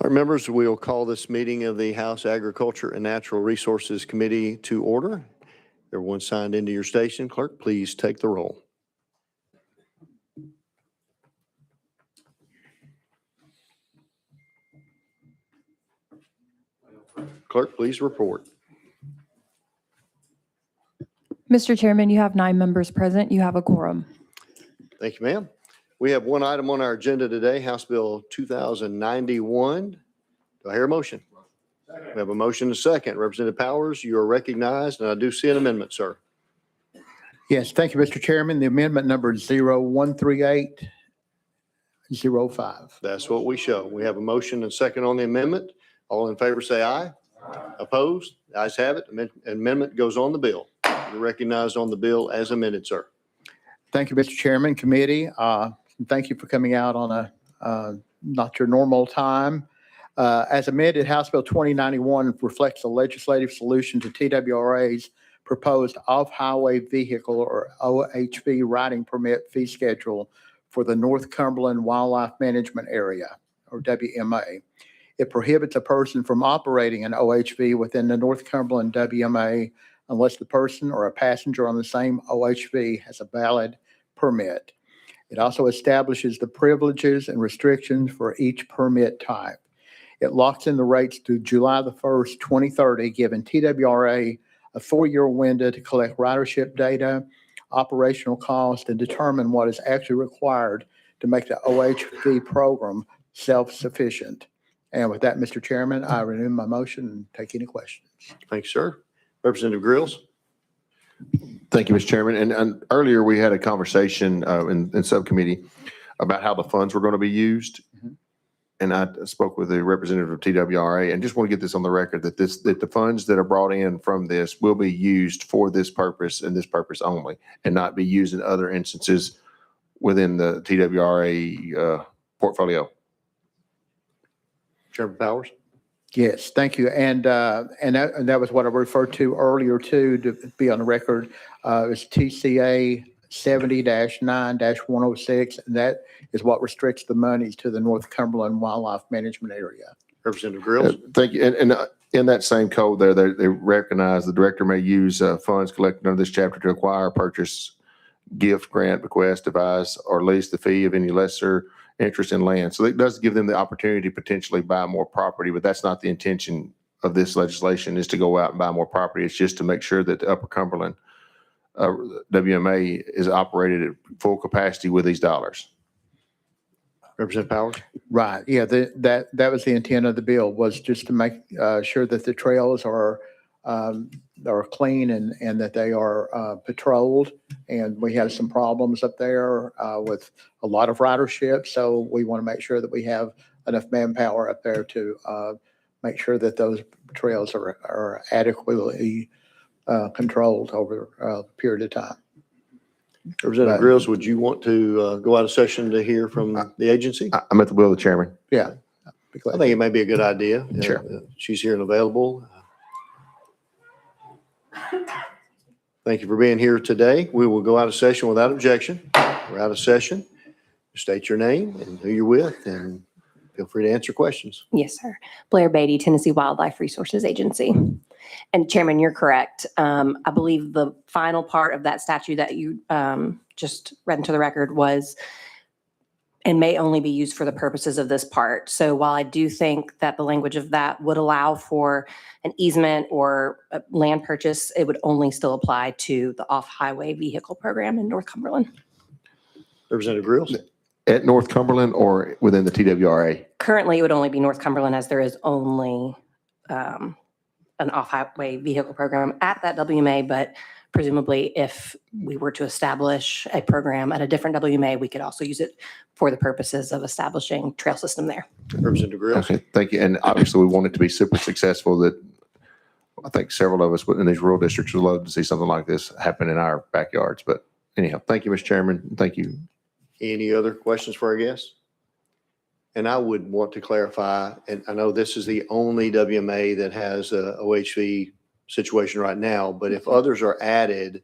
Our members, we will call this meeting of the House Agriculture and Natural Resources Committee to order. Everyone signed into your station. Clerk, please take the roll. Clerk, please report. Mr. Chairman, you have 9 members present. You have a quorum. Thank you, ma'am. We have one item on our agenda today, House Bill 2091. Do I hear a motion? Second. We have a motion and a second. Representative Powers, you are recognized, and I do see an amendment, sir. Yes, thank you, Mr. Chairman. The amendment number 013805. That's what we show. We have a motion and second on the amendment. All in favor say aye. Aye. Opposed? The ayes have it. Amendment goes on the bill. You're recognized on the bill as amended, sir. Thank you, Mr. Chairman, committee. Thank you for coming out on a not your normal time. As amended, House Bill 2091 reflects a legislative solution to TWRA's proposed off-highway vehicle or OHV riding permit fee schedule for the North Cumberland Wildlife Management Area, or WMA. It prohibits a person from operating an OHV within the North Cumberland WMA unless the person or a passenger on the same OHV has a valid permit. It also establishes the privileges and restrictions for each permit type. It locks in the rates through July the 1st, 2030, giving TWRA a 4-year window to collect ridership data, operational cost, and determine what is actually required to make the OHV program self-sufficient. And with that, Mr. Chairman, I renew my motion and take any questions. Thanks, sir. Representative Grills. Thank you, Mr. Chairman. And earlier we had a conversation in subcommittee about how the funds were going to be used. Mhm. And I spoke with the representative of TWRA and just want to get this on the record that the funds that are brought in from this will be used for this purpose and this purpose only, and not be used in other instances within the TWRA portfolio. Chairman Powers. Yes, thank you. And that was what I referred to earlier too, to be on the record. It's TCA 70-9-106, and that is what restricts the monies to the North Cumberland Wildlife Management Area. Representative Grills. Thank you. And in that same code there, they recognize the director may use funds collected under this chapter to acquire, purchase, gift, grant, bequest, devise, or lease the fee of any lesser interest in land. So it does give them the opportunity to potentially buy more property, but that's not the intention of this legislation, is to go out and buy more property. It's just to make sure that the Upper Cumberland WMA is operated at full capacity with these dollars. Representative Powers. Right. Yeah, that was the intent of the bill, was just to make sure that the trails are clean and that they are patrolled. And we have some problems up there with a lot of ridership. So we want to make sure that we have enough manpower up there to make sure that those trails are adequately controlled over a period of time. Representative Grills, would you want to go out of session to hear from the agency? I'm at the will of the chairman. Yeah. I think it may be a good idea. Sure. She's here and available. Thank you for being here today. We will go out of session without objection. We're out of session. State your name and who you're with, and feel free to answer questions. Yes, sir. Blair Beatty, Tennessee Wildlife Resources Agency. And Chairman, you're correct. I believe the final part of that statute that you just read into the record was, and may only be used for the purposes of this part. So while I do think that the language of that would allow for an easement or a land purchase, it would only still apply to the off-highway vehicle program in North Cumberland. Representative Grills. At North Cumberland or within the TWRA? Currently, it would only be North Cumberland, as there is only an off-highway vehicle program at that WMA, but presumably if we were to establish a program at a different WMA, we could also use it for the purposes of establishing trail system there. Representative Grills. Okay, thank you. And obviously we want it to be super successful. That I think several of us in these rural districts would love to see something like this happen in our backyards. But anyhow, thank you, Mr. Chairman. Thank you. Any other questions for our guests? And I would want to clarify, and I know this is the only WMA that has a OHV situation right now, but if others are added,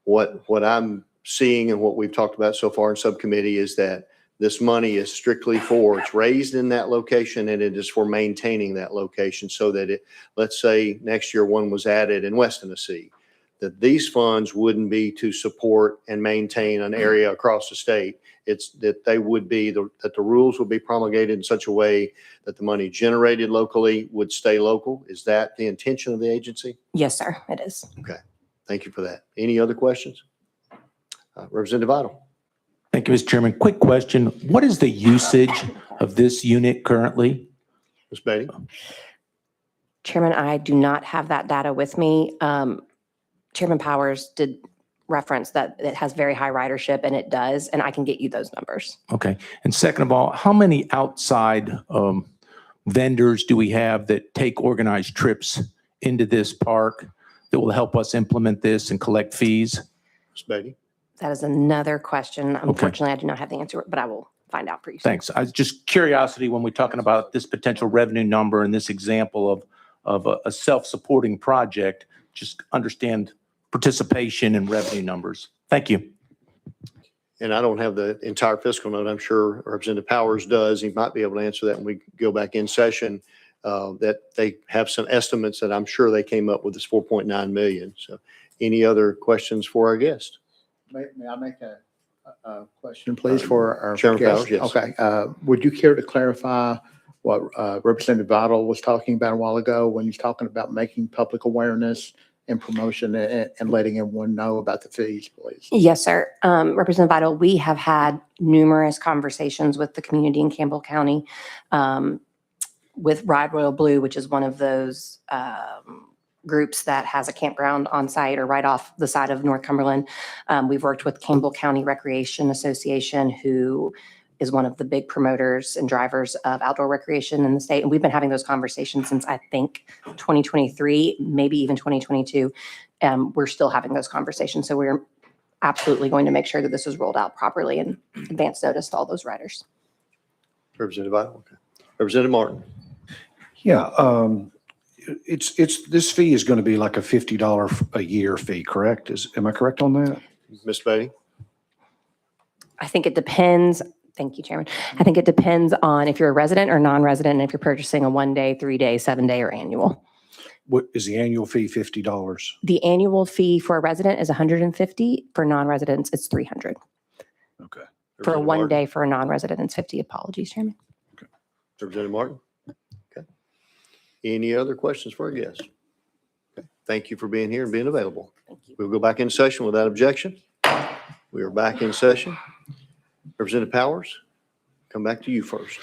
what I'm seeing and what we've talked about so far in subcommittee is that this money is strictly for, it's raised in that location and it is for maintaining that location so that it, let's say next year one was added in West Tennessee, that these funds wouldn't be to support and maintain an area across the state. It's that they would be, that the rules would be promulgated in such a way that the money generated locally would stay local. Is that the intention of the agency? Yes, sir, it is. Thank you for that. Any other questions? Representative Idle. Thank you, Mr. Chairman. Quick question. What is the usage of this unit currently? Ms. Beatty? Chairman, I do not have that data with me. Chairman Powers did reference that it has very high ridership, and it does, and I can get you those numbers. Okay. And second of all, how many outside vendors do we have that take organized trips into this park that will help us implement this and collect fees? Ms. Beatty? That is another question. Unfortunately, I do not have the answer, but I will find out for you. Thanks. I was just curiosity when we're talking about this potential revenue number and this example of a self-supporting project, just understand participation and revenue numbers. Thank you. And I don't have the entire fiscal note. I'm sure Representative Powers does. He might be able to answer that when we go back in session, that they have some estimates that I'm sure they came up with this 4.9 million. So any other questions for our guest? May I make a question, please, for our Chairman guest? Powers, yes. Okay. Would you care to clarify what Representative Vital was talking about a while ago when he's talking about making public awareness and promotion and letting everyone know about the fees, please? Yes, sir. Representative Vital, we have had numerous conversations with the community in Campbell County with Ride Royal Blue, which is one of those groups that has a campground on site or right off the side of North Cumberland. We've worked with Campbell County Recreation Association, who is one of the big promoters and drivers of outdoor recreation in the state. And we've been having those conversations since I think 2023, maybe even 2022. We're still having those conversations. So we're absolutely going to make sure that this is rolled out properly and advance notice to all those riders. Representative Idle? Okay. Representative Martin? Yeah, this fee is going to be like a $50 a year fee, correct? Am I correct on that? Ms. Beatty? I think it depends. Thank you, Chairman. I think it depends on if you're a resident or non-resident, and if you're purchasing a 1 day, 3 day, 7 day, or annual. What is the annual fee? $50? The annual fee for a resident is $150. For non-residents, it's $300. Okay. For a Representative 1 Martin? day, for a non-resident, it's $50. Apologies, Chairman. Representative Martin? Okay. Any other questions for our guests? Okay. Thank you for being here and being available. Thank you. We'll go back in session without objection. We are back in session. Representative Powers, come back to you first.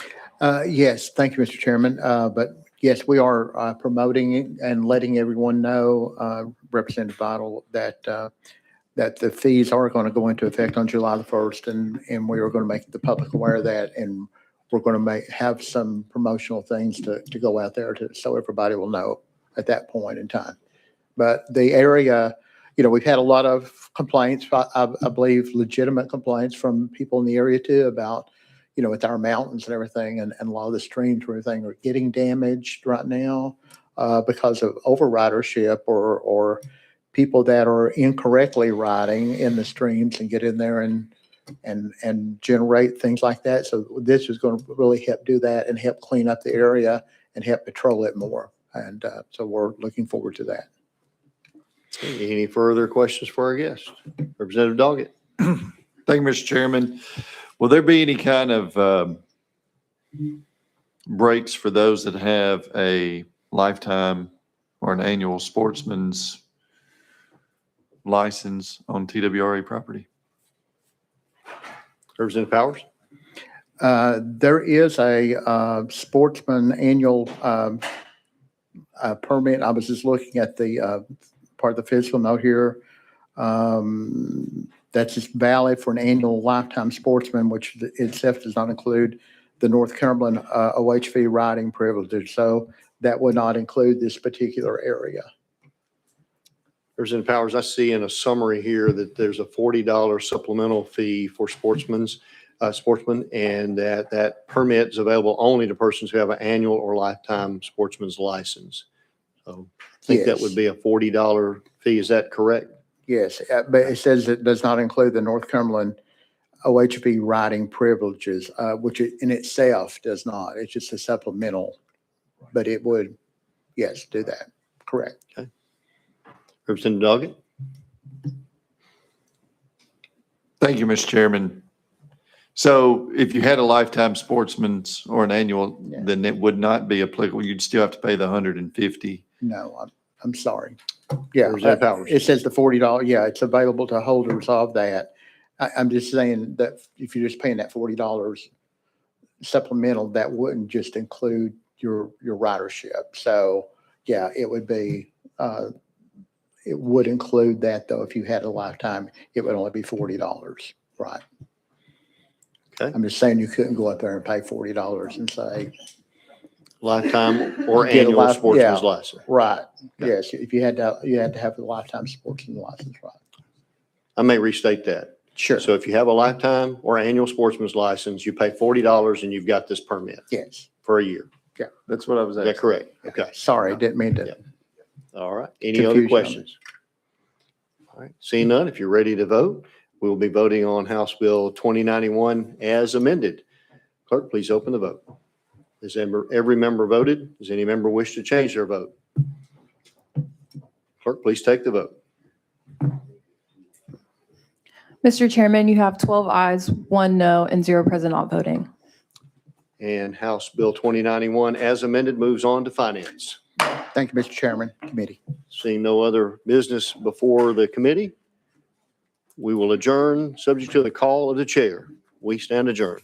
Yes, thank you, Mr. Chairman. But yes, we are promoting and letting everyone know, Representative Vital, that the fees are going to go into effect on July the 1st, and we are going to make the public aware of that, and we're going to have some promotional things to go out there so everybody will know at that point in time. But the area, we've had a lot of complaints, I believe legitimate complaints from people in the area too about, with our mountains and everything, and a lot of the streams and everything are getting damaged right now because of overridership or people that are incorrectly riding in the streams and get in there and generate things like that. So this is going to really help do that and help clean up the area and help patrol it more. And so we're looking forward to that. Any further questions for our guest? Representative Doggett? Thank you, Mr. Chairman. Will there be any kind of breaks for those that have a lifetime or an annual sportsman's license on TWRA property? Representative Powers? There is a sportsman annual permit. I was just looking at the part of the fiscal note here. That's just valid for an annual lifetime sportsman, which itself does not include the North Cumberland OHV riding privileges. So that would not include this particular area. Representative Powers, I see in a summary here that there's a $40 supplemental fee for sportsmen, and that permit is available only to persons who have an annual or lifetime sportsman's license. So I think that Yes. would be a $40 fee. Is that correct? Yes, but it says it does not include the North Cumberland OHV riding privileges, which in itself does not. It's just a supplemental, but it would, yes, do that. Correct. Representative Doggett? Thank you, Mr. Chairman. So if you had a lifetime sportsman's or an annual, Yeah. then it would not be applicable. You'd still have to pay the 150. No, I'm sorry. Yeah, Representative Powers? it says the $40. Yeah, it's available to holders of that. I'm just saying that if you're just paying that $40 supplemental, that wouldn't just include your ridership. So, yeah, it would be, it would include that though. If you had a lifetime, it would only be $40, right? Okay. I'm just saying you couldn't go up there and pay $40 and say, Lifetime or Get a annual life- sportsman's yeah. license. right, Okay. yes, if you had to have a lifetime sportsman license, right? I may restate that. Sure, So if you have a lifetime or annual sportsman's license, you pay $40 and you've got this permit yes. for a year. That's what I was Is that correct? Okay. Sorry, didn't mean to. All right. Any other Confusion on questions? All right. Seeing none, if you're ready to vote, we will be voting on House Bill 2091 as amended. Clerk, please open the vote. Has every member voted? Does any member wish to change their vote? Clerk, please take the vote. Mr. Chairman, you have 12 ayes, 1 no, and 0 present not voting. And House Bill 2091 as amended moves on to finance. Thank you, Mr. Chairman, committee. Seeing no other business before the committee, we will adjourn, subject to the call of the chair. We stand adjourned.